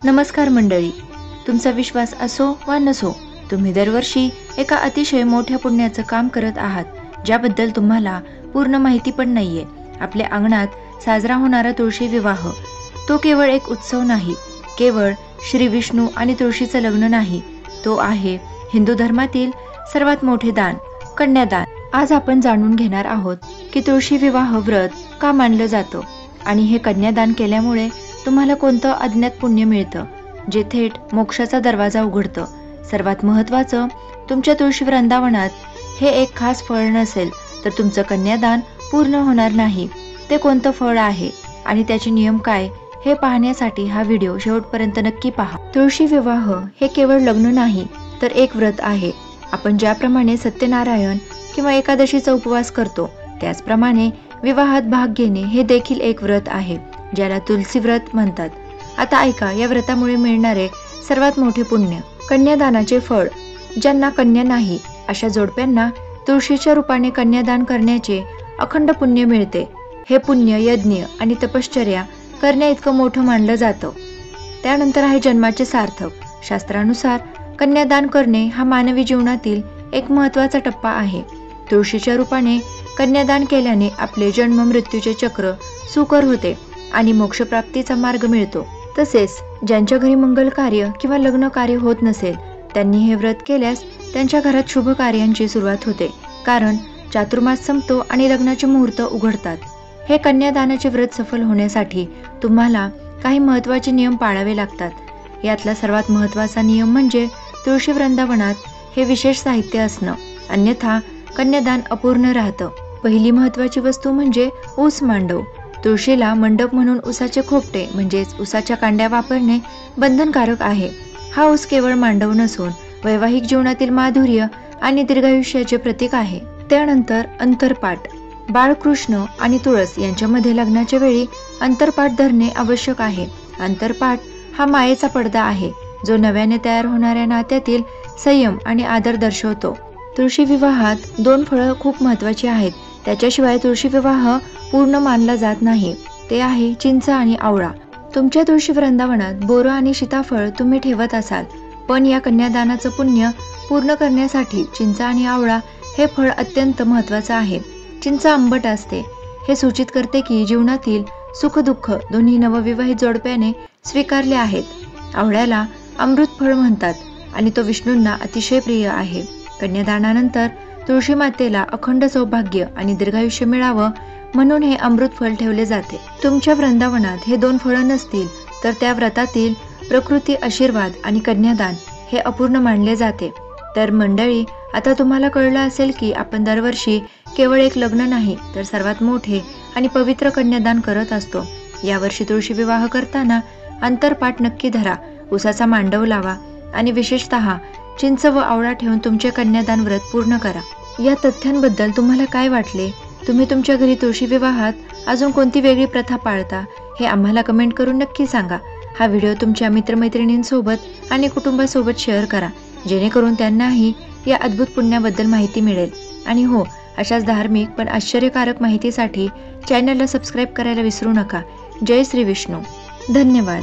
नमस्कार मंडळी, तुमचा विश्वास असो वा नसो, तुम्ही दरवर्षी एका अतिशय मोठ्या पुण्याचं काम करत आहात, ज्याबद्दल तुम्हाला पूर्ण माहिती पण नाहीये. आपल्या अंगणात साजरा होणारा तुळशी विवाह तो केवळ एक उत्सव नाही, केवळ श्री विष्णू आणि तुळशीचं लग्न नाही, तो आहे हिंदू धर्मातील सर्वात मोठे दान, कन्यादान. आज आपण जाणून घेणार आहोत की तुळशी विवाह व्रत का मानलं जातं आणि हे कन्यादान केल्यामुळे तुम्हाला कोणतं अज्ञात पुण्य मिळतं, जे थेट मोक्षाचा दरवाजा उघडतं. सर्वात महत्त्वाचं, तुमच्या तुळशी वृंदावनात हे एक खास फळ नसेल तर तुमचं कन्यादान पूर्ण होणार नाही. ते कोणतं फळ आहे आणि त्याचे नियम काय हे पाहण्यासाठी हा व्हिडिओ शेवटपर्यंत नक्की पहा. तुळशी विवाह हे केवळ लग्न नाही तर एक व्रत आहे. आपण ज्याप्रमाणे सत्यनारायण किंवा एकादशीचा उपवास करतो, त्याचप्रमाणे विवाहात भाग घेणे हे देखील एक व्रत आहे, ज्याला तुलसी व्रत म्हणतात. आता ऐका या व्रतामुळे मिळणारे सर्वात मोठे पुण्य. कन्यादानाचे फळ. ज्यांना कन्या नाही अशा जोडप्यांना तुळशीच्या रूपाने कन्यादान करण्याचे अखंड पुण्य मिळते. हे पुण्य यज्ञ आणि तपश्चर्या करण्या इतकं मोठं मानलं जातं. त्यानंतर आहे जन्माचे सार्थक. शास्त्रानुसार कन्यादान करणे हा मानवी जीवनातील एक महत्त्वाचा टप्पा आहे. तुळशीच्या रूपाने कन्यादान केल्याने आपले जन्म मृत्यूचे चक्र सुकर होते आणि मोक्षप्राप्तीचा मार्ग मिळतो. तसेच ज्यांच्या घरी मंगल कार्य किंवा लग्न कार्य होत नसेल, त्यांनी हे व्रत केल्यास त्यांच्या घरात शुभ कार्यांची सुरुवात होते, कारण चातुर्मास संपतो आणि लग्नाचे मुहूर्त उघडतात. हे कन्यादानाचे व्रत सफल होण्यासाठी तुम्हाला काही महत्त्वाचे नियम पाळावे लागतात. यातला सर्वात महत्त्वाचा नियम म्हणजे तुळशी वृंदावनात हे विशेष साहित्य असणं, अन्यथा कन्यादान अपूर्ण राहतं. पहिली महत्त्वाची वस्तू म्हणजे ऊस मांडव. तुळशीला मंडप म्हणून उसाचे खोपटे म्हणजेच उसाच्या कांड्या वापरणे बंधनकारक आहे. हा ऊस केवळ मांडव नसून वैवाहिक जीवनातील माधुर्य आणि दीर्घायुष्याचे प्रतीक आहे. त्यानंतर अंतरपाट. बाळकृष्ण आणि तुळस यांच्यामध्ये लग्नाच्या वेळी अंतरपाट धरणे आवश्यक आहे. अंतरपाट हा मायेचा पडदा आहे, जो नव्याने तयार होणाऱ्या नात्यातील संयम आणि आदर दर्शवतो. तुळशी विवाहात 2 फळं खूप महत्त्वाची आहेत. त्याच्याशिवाय तुळशी विवाह पूर्ण मानला जात नाही. ते आहे चिंच आणि आवळा. तुमच्या तुळशी वृंदावनात बोरं आणि सीताफळ तुम्ही ठेवत असाल, पण या कन्यादानाचं पुण्य पूर्ण करण्यासाठी चिंच आणि आवळा हे फळ अत्यंत महत्त्वाचं आहे. चिंच आंबट असते, हे सूचित करते की जीवनातील सुख दुःख दोन्ही नवविवाहित जोडप्याने स्वीकारले आहेत. आवळ्याला अमृत फळ म्हणतात आणि तो विष्णूंना अतिशय प्रिय आहे. कन्यादानानंतर तुळशी मातेला अखंड सौभाग्य आणि दीर्घायुष्य मिळावं म्हणून हे अमृत फळ ठेवले जाते. तुमच्या वृंदावनात हे 2 फळं नसतील तर त्या व्रतातील प्रकृती आशीर्वाद आणि कन्यादान हे अपूर्ण मानले जाते. तर मंडळी, आता तुम्हाला कळलं असेल की आपण दरवर्षी केवळ एक लग्न नाही तर सर्वात मोठे आणि पवित्र कन्यादान करत असतो. यावर्षी तुळशी विवाह करताना अंतरपाट नक्की धरा, उसाचा मांडव लावा आणि विशेषतः चिंच व आवळा ठेवून तुमचे कन्यादान व्रत पूर्ण करा. या तथ्यांबद्दल तुम्हाला काय वाटले? तुम्ही तुमच्या घरी तुळशी विवाहात अजून कोणती वेगळी प्रथा पाळता हे आम्हाला कमेंट करून नक्की सांगा. हा व्हिडिओ तुमच्या मित्रमैत्रिणींसोबत आणि कुटुंबासोबत शेअर करा, जेणेकरून त्यांनाही या अद्भुत पुण्याबद्दल माहिती मिळेल. आणि हो, अशाच धार्मिक पण आश्चर्यकारक माहितीसाठी चॅनलला सबस्क्राईब करायला विसरू नका. जय श्री विष्णू. धन्यवाद.